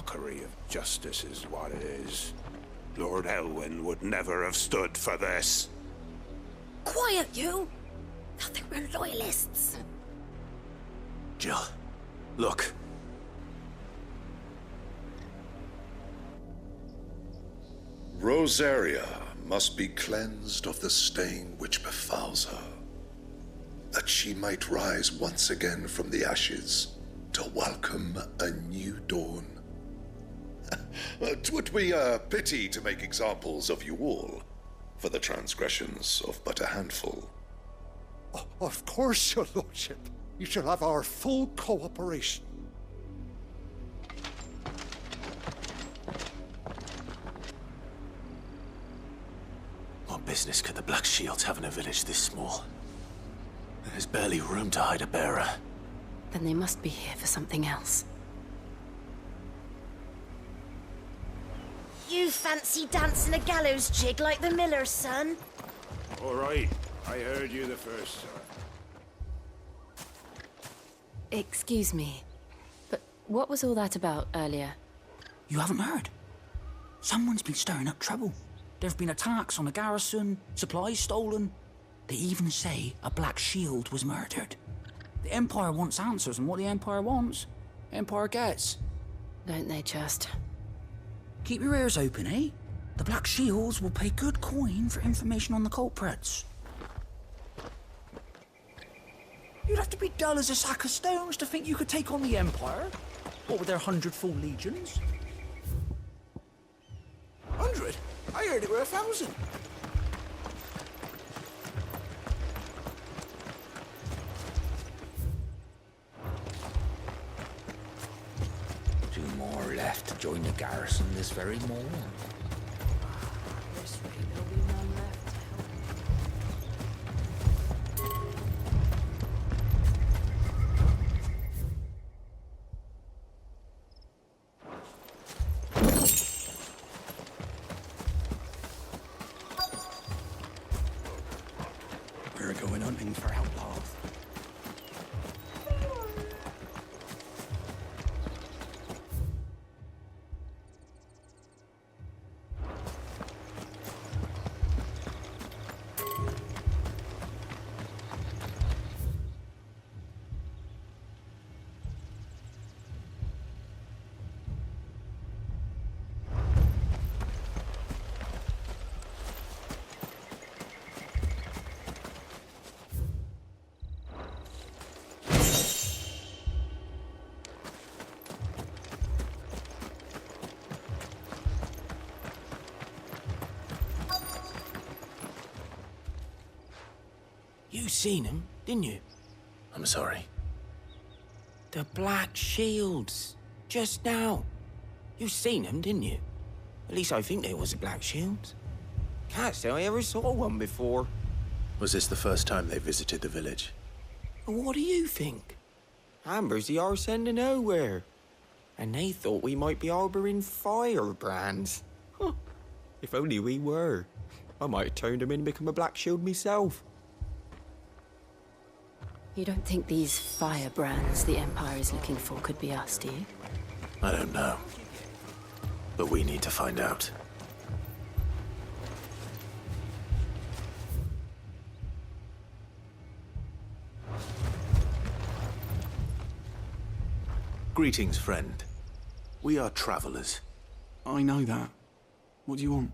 mockery of justice is what it is. Lord Elwyn would never have stood for this. Quiet, you! Thought they were loyalists. Jill, look. Rosaria must be cleansed of the stain which befouls her, that she might rise once again from the ashes to welcome a new dawn. 'Twould be a pity to make examples of you all, for the transgressions of but a handful. Of course, your lordship. You shall have our full cooperation. What business could the Black Shields have in a village this small? There's barely room to hide a bearer. Then they must be here for something else. You fancy dancing a gallows jig like the miller's son? All right, I heard you the first time. Excuse me, but what was all that about earlier? You haven't heard? Someone's been stirring up trouble. There have been attacks on the garrison, supplies stolen. They even say a Black Shield was murdered. The Empire wants answers, and what the Empire wants, Empire gets. Don't they just? Keep your ears open, eh? The Black Shields will pay good coin for information on the culprits. You'd have to be dull as a sack of stones to think you could take on the Empire. What with their 100 full legions? 100? I heard it were 1,000. Two more left to join the garrison this very morning. This way there'll be none left. We're going hunting for outlaws. You seen him, didn't you? I'm sorry. The Black Shields. Just now. You seen them, didn't you? At least I think they was the Black Shields. Can't say I ever saw one before. Was this the first time they visited the village? What do you think? Amber's the arse end of nowhere. And they thought we might be harbouring firebrands. Huh. If only we were. I might have turned them in and become a Black Shield myself. You don't think these firebrands the Empire is looking for could be us, do you? I don't know. But we need to find out. Greetings, friend. We are travelers. I know that. What do you want?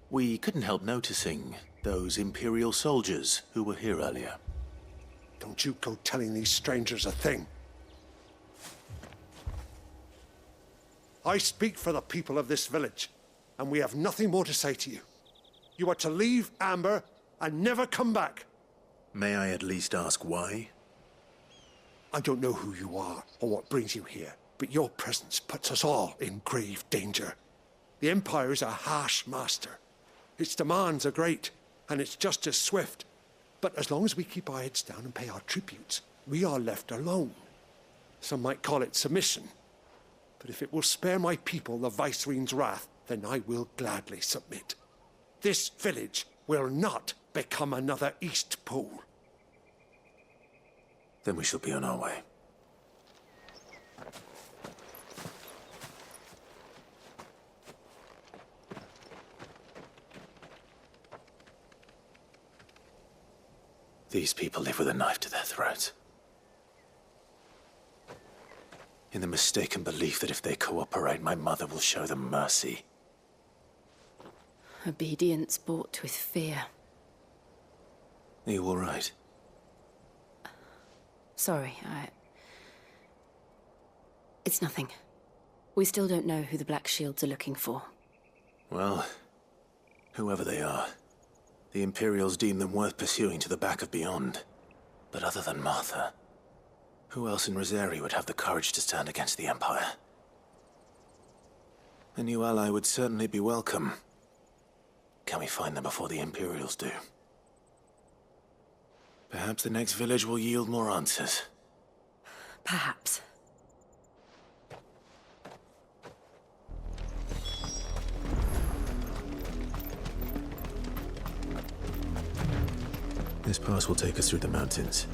We couldn't help noticing those Imperial soldiers who were here earlier. Don't you go telling these strangers a thing. I speak for the people of this village, and we have nothing more to say to you. You are to leave Amber and never come back. May I at least ask why? I don't know who you are or what brings you here, but your presence puts us all in grave danger. The Empire is a harsh master. Its demands are great, and its justice swift. But as long as we keep our heads down and pay our tributes, we are left alone. Some might call it submission. But if it will spare my people the Viceroy's wrath, then I will gladly submit. This village will not become another East Pole. Then we shall be on our way. These people live with a knife to their throats. In the mistaken belief that if they cooperate, my mother will show them mercy. Obedience bought with fear. Are you all right? Sorry, It's nothing. We still don't know who the Black Shields are looking for. Well, whoever they are, the Imperials deem them worth pursuing to the back of beyond. But other than Martha, who else in Rosaria would have the courage to stand against the Empire? A new ally would certainly be welcome. Can we find them before the Imperials do? Perhaps the next village will yield more answers. Perhaps. This pass will take us through the mountains.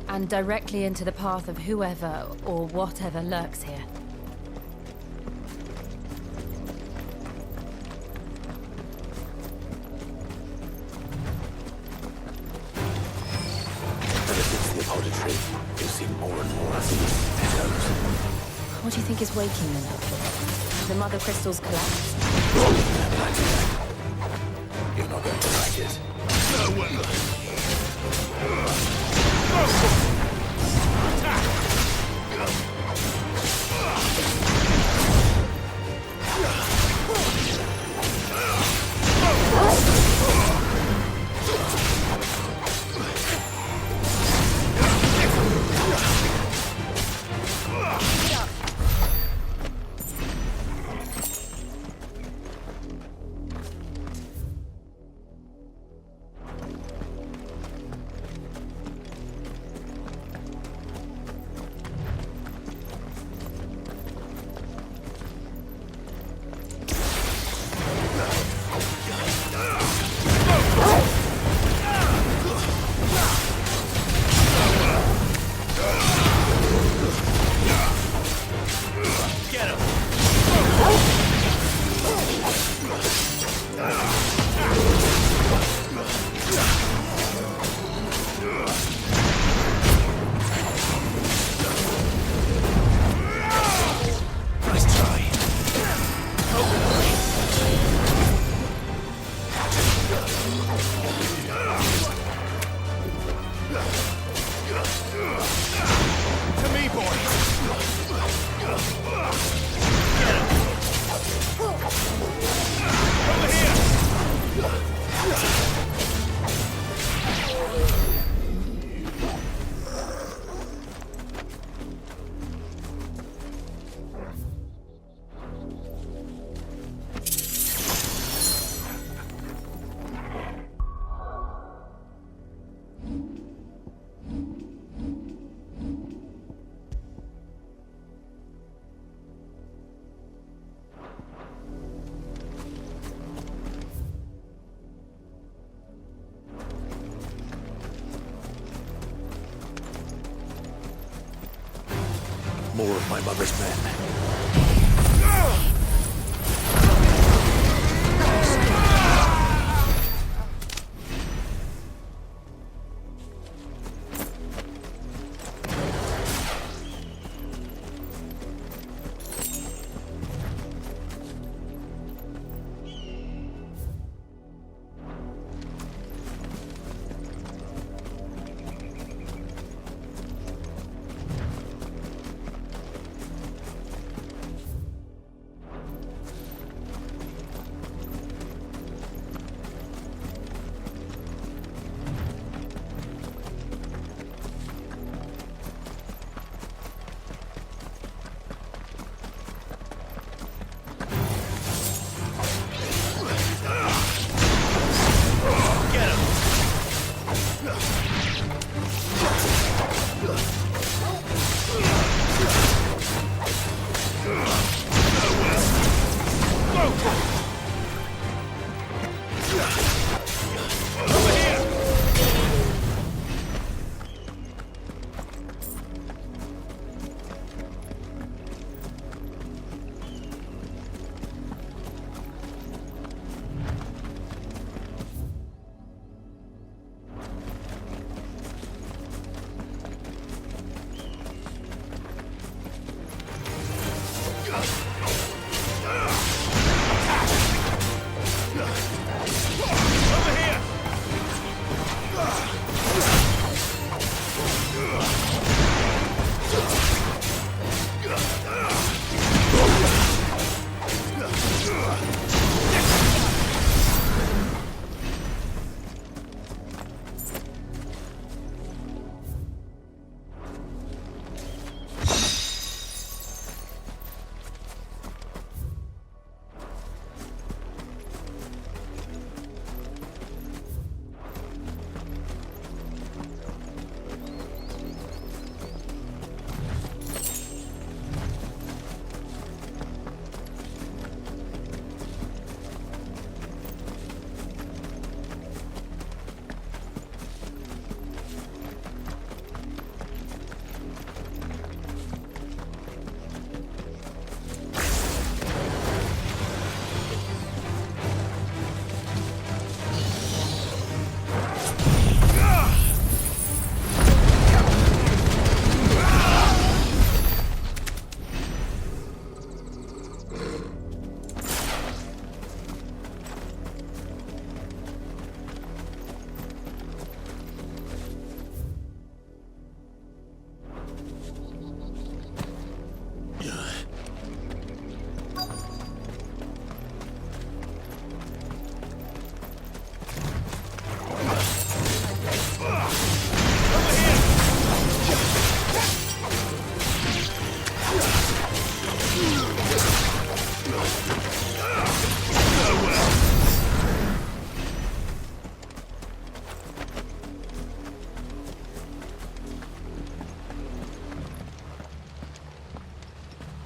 And directly into the path of whoever or whatever lurks here. Ever since the auditory, we've seen more and more of these echoes. What do you think is waking them? The mother crystals collapsed? You're not going to like it. More of my mother's men.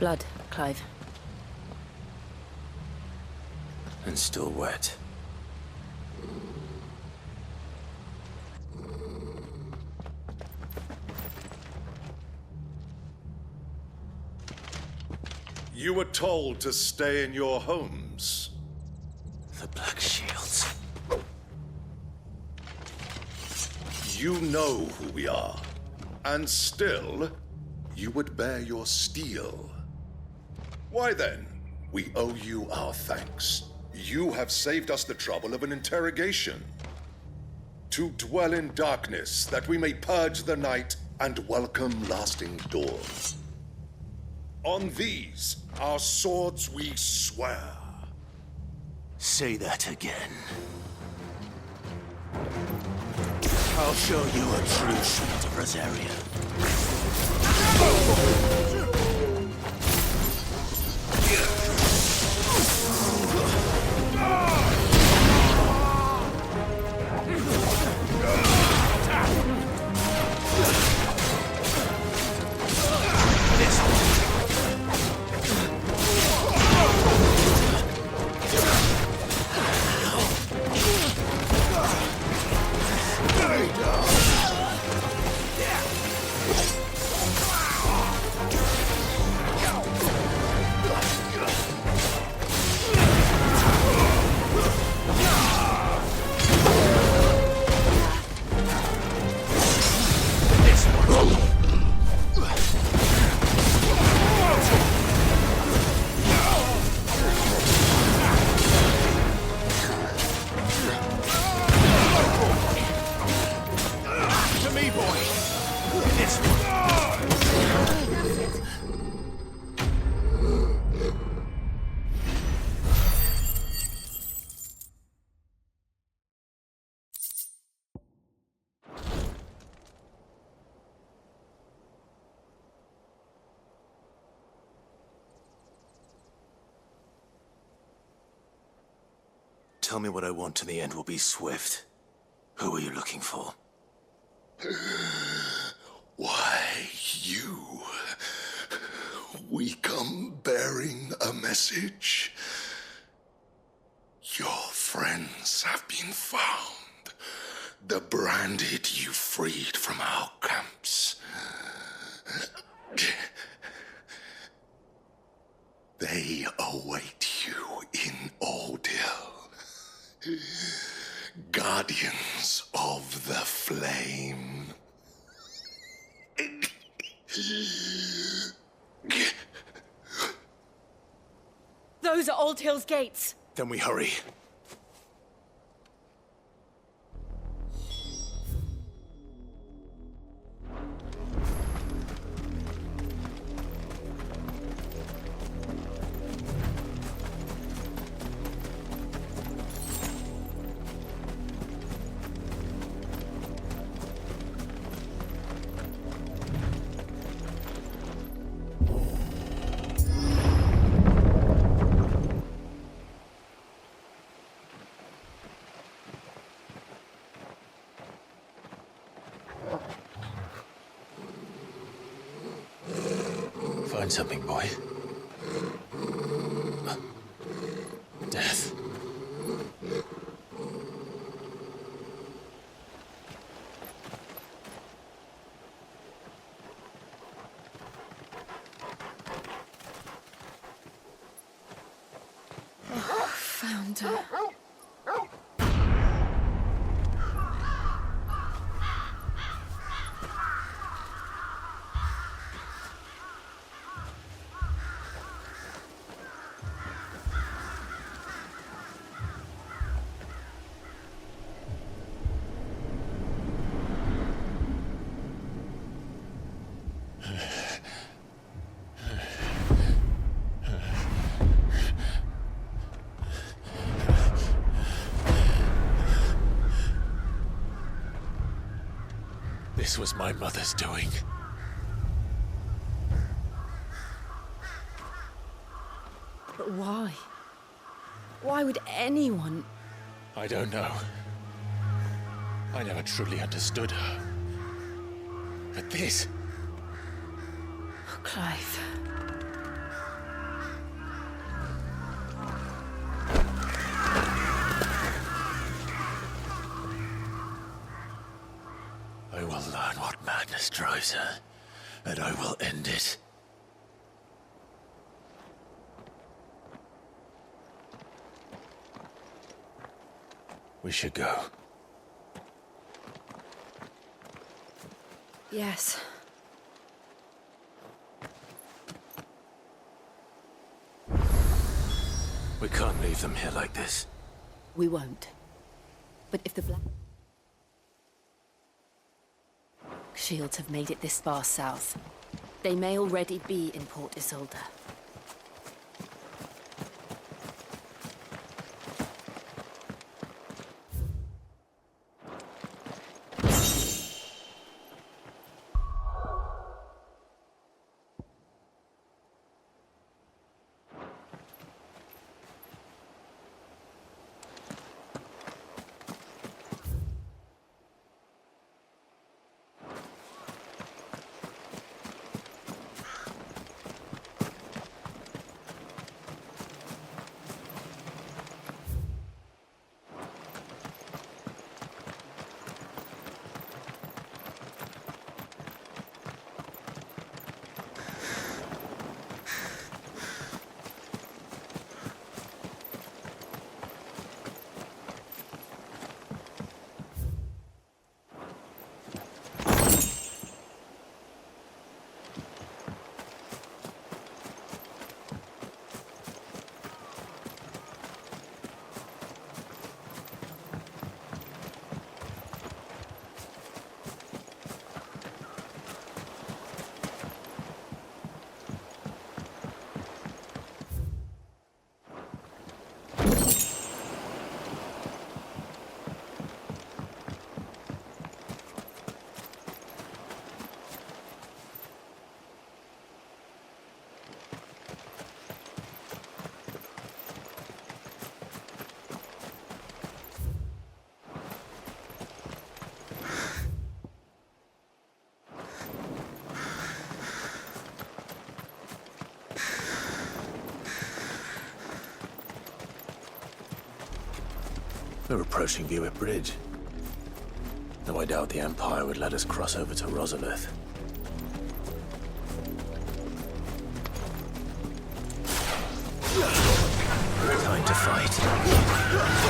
Blood, Clive. And still wet. You were told to stay in your homes. The Black Shields. You know who we are. And still, you would bear your steel. Why then? We owe you our thanks. You have saved us the trouble of an interrogation. To dwell in darkness, that we may purge the night and welcome lasting dawn. On these, our swords we swear. Say that again. I'll show you a true shot of Rosaria. Tell me what I want and the end will be swift. Who are you looking for? Why, you. We come bearing a message. Your friends have been found. The branded you freed from our camps. They await you in Auldhyl. Guardians of the Flame. Those are Auldhyl's gates. Then we hurry. Find something, boy. Death. Found her. This was my mother's doing. But why? Why would anyone... I don't know. I never truly understood her. But this... Oh, Clive. I will learn what madness drives her, and I will end it. We should go. Yes. We can't leave them here like this. We won't. But if the Black Shields have made it this far south, they may already be in Port Isolde. We're approaching Bewit Bridge. Though I doubt the Empire would let us cross over to Rosaria. Time to fight.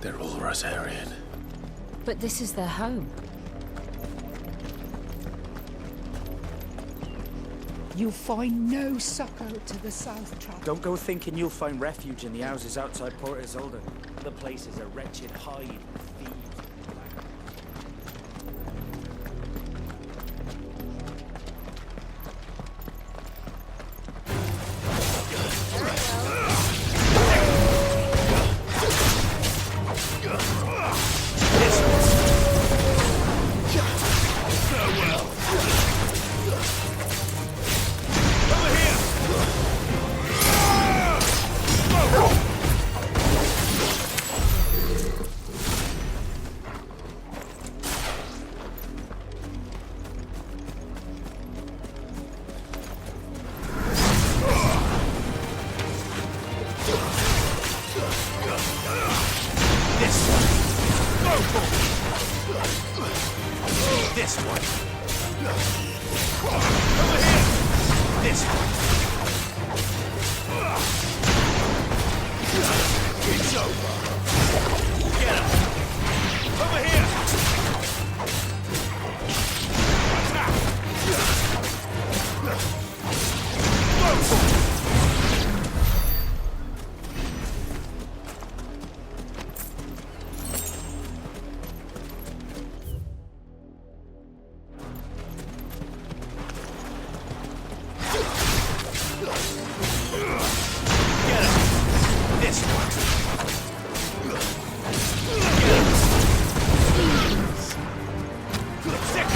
They're all Rosarian. But this is their home. You'll find no succor to the south travel. Don't go thinking you'll find refuge in the houses outside Port Isolde. The place is a wretched hide of thieves. This one. Over here. This one. It's over. Get him. Over here. Attack.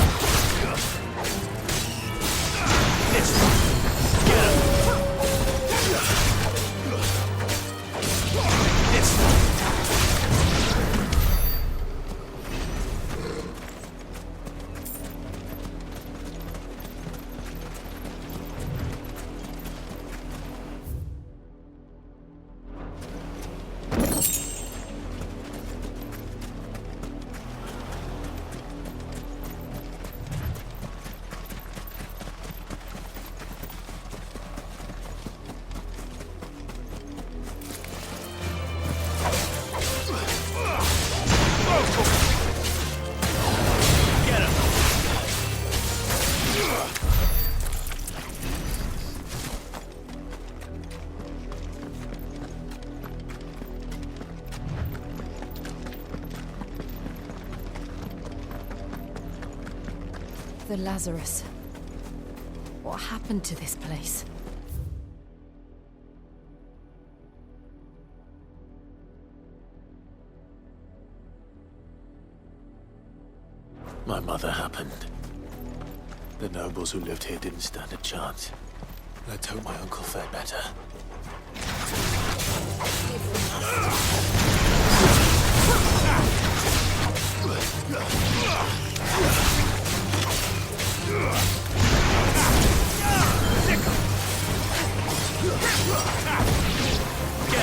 The Lazarus. What happened to this place? My mother happened. The nobles who lived here didn't stand a chance. Let's hope my uncle fared better. Get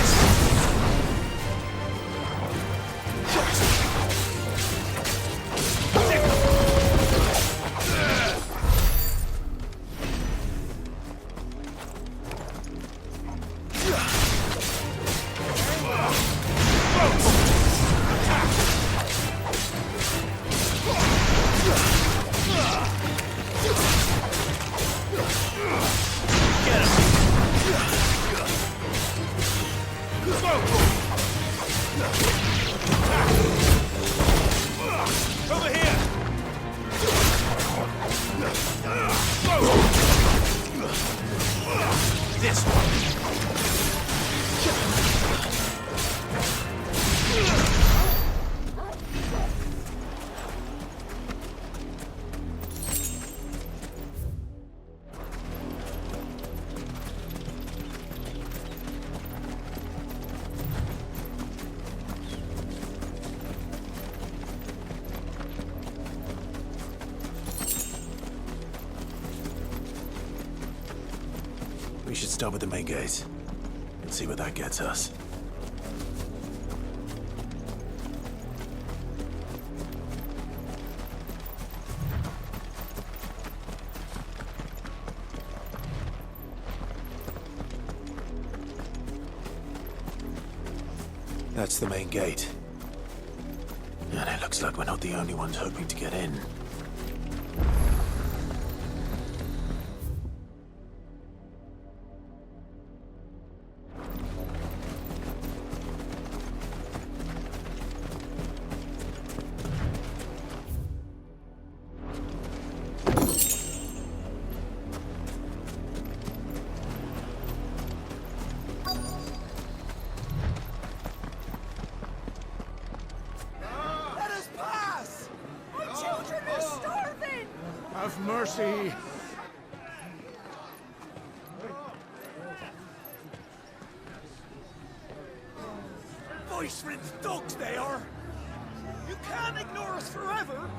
him! We should start with the main gate and see where that gets us. That's the main gate. And it looks like we're not the only ones hoping to get in. Have mercy! Voice-rinsed dogs they are! You can't ignore us forever!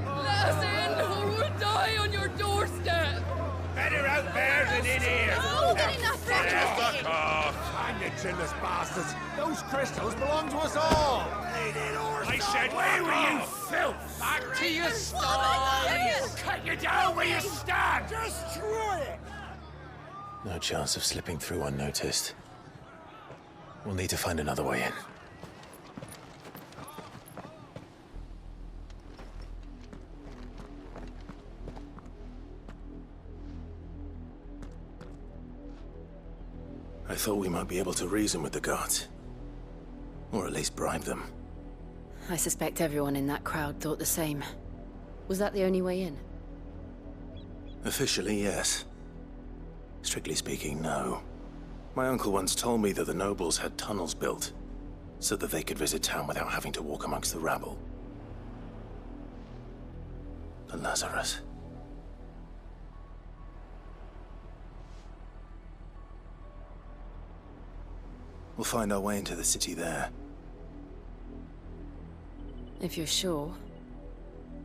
Let us in, or we'll die on your doorstep! Better out there than in here! Oh, good enough for chinless bastards! Those crystals belong to us all! I said, where were you, filth? Back to your stalls! Cut you down where you stand! Destroy it! No chance of slipping through unnoticed. We'll need to find another way in. I thought we might be able to reason with the guards. Or at least bribe them. I suspect everyone in that crowd thought the same. Was that the only way in? Officially, yes. Strictly speaking, no. My uncle once told me that the nobles had tunnels built, so that they could visit town without having to walk amongst the rabble. The Lazarus. We'll find our way into the city there. If you're sure.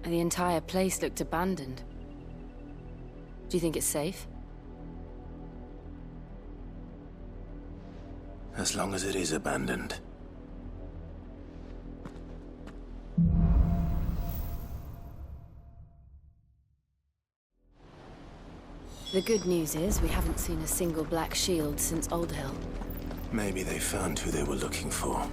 The entire place looked abandoned. Do you think it's safe? As long as it is abandoned. The good news is we haven't seen a single black shield since Auldhyl. Maybe they found who they were looking for.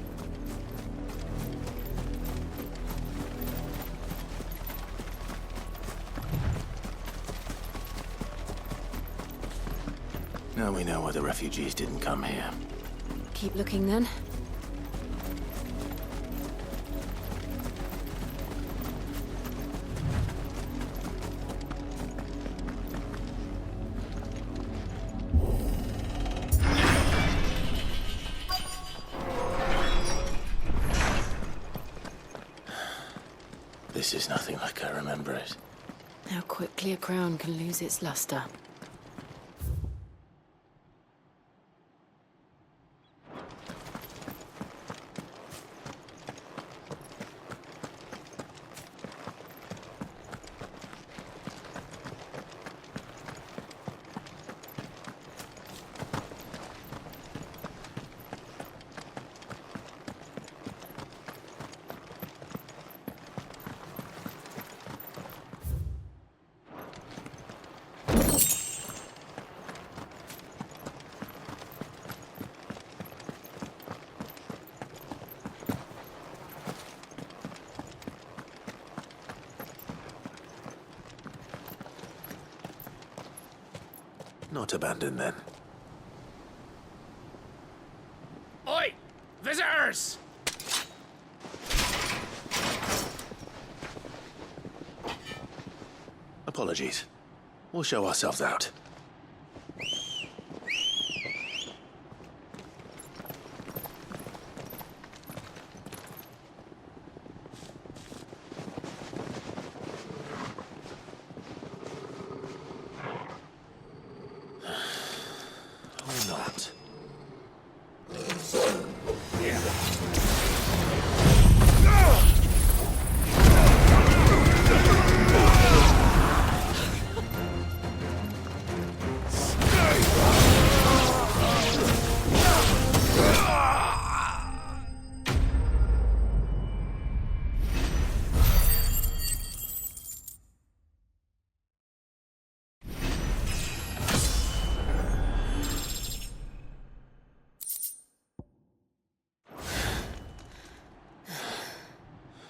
Now we know why the refugees didn't come here. Keep looking then. This is nothing like I remember it. How quickly a crown can lose its luster. Not abandoned, then. Oi! Visitors! Apologies. We'll show ourselves out.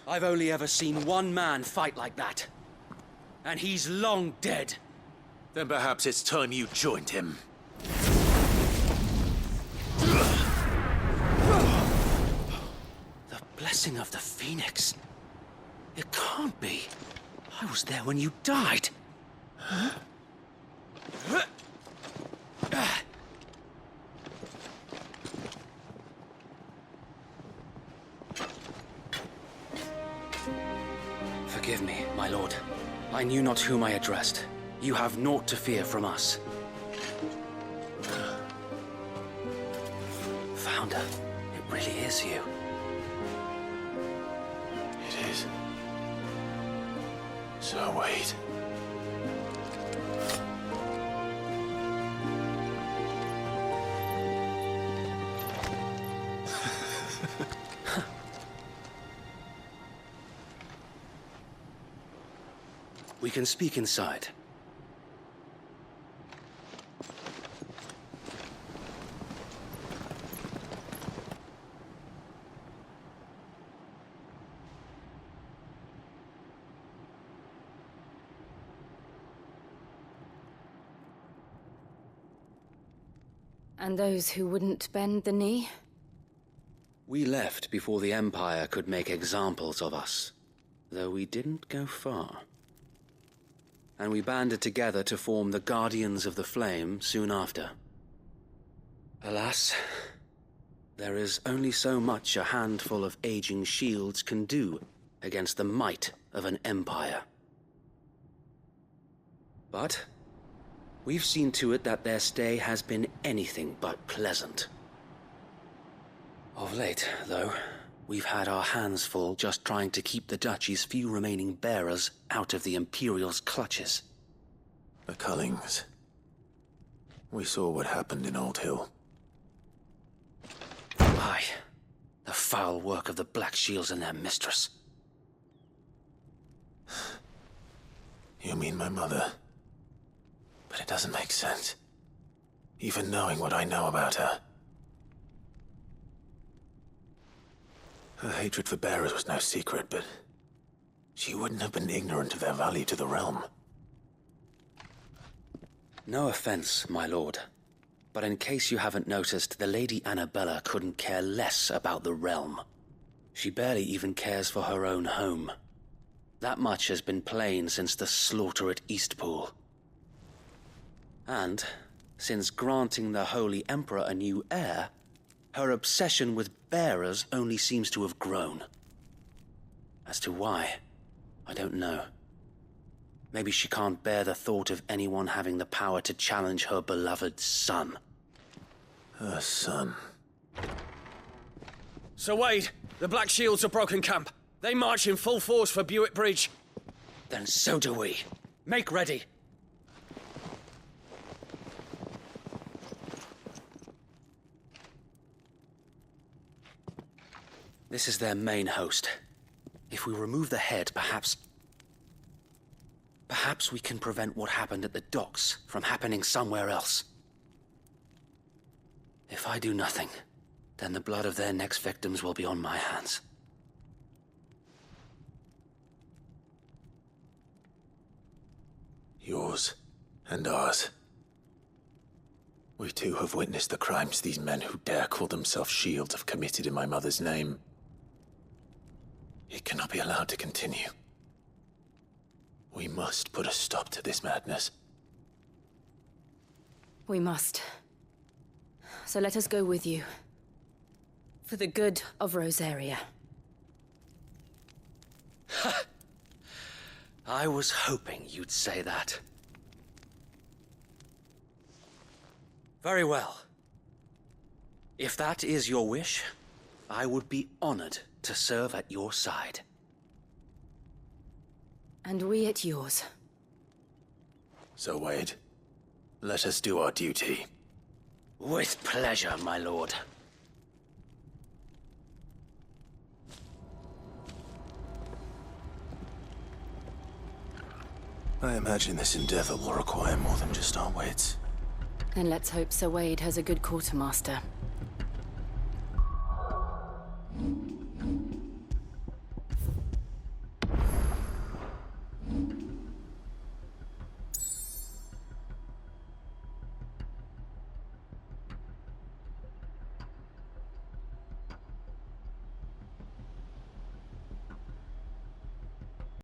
I've only ever seen one man fight like that. And he's long dead. Then perhaps it's time you joined him. The blessing of the Phoenix. It can't be. I was there when you died. Huh? Forgive me, my lord. I knew not whom I addressed. You have naught to fear from us. Founder, it really is you. It is. So wait. We can speak inside. And those who wouldn't bend the knee? We left before the Empire could make examples of us, though we didn't go far. And we banded together to form the Guardians of the Flame soon after. Alas, there is only so much a handful of aging shields can do against the might of an empire. But we've seen to it that their stay has been anything but pleasant. Of late, though, we've had our hands full just trying to keep the Duchy's few remaining bearers out of the Imperial's clutches. The Cullings. We saw what happened in Auldhyl. Aye, the foul work of the Black Shields and their mistress. You mean my mother? But it doesn't make sense. Even knowing what I know about her. Her hatred for bearers was no secret, but she wouldn't have been ignorant of their value to the realm. No offense, my lord, but in case you haven't noticed, the Lady Annabella couldn't care less about the realm. She barely even cares for her own home. That much has been plain since the slaughter at Eastpool. And, since granting the Holy Emperor a new heir, her obsession with bearers only seems to have grown. As to why, I don't know. Maybe she can't bear the thought of anyone having the power to challenge her beloved son. Her son. Sir Wade, the Black Shields have broken camp. They march in full force for Bewit Bridge. Then so do we. Make ready. This is their main host. If we remove the head, perhaps we can prevent what happened at the docks from happening somewhere else. If I do nothing, then the blood of their next victims will be on my hands. Yours and ours. We too have witnessed the crimes these men who dare call themselves shields have committed in my mother's name. It cannot be allowed to continue. We must put a stop to this madness. We must. So let us go with you. For the good of Rosaria. I was hoping you'd say that. Very well. If that is your wish, I would be honored to serve at your side. And we at yours. So, Wade, let us do our duty. With pleasure, my lord. I imagine this endeavor will require more than just our wits. Then let's hope Sir Wade has a good quartermaster.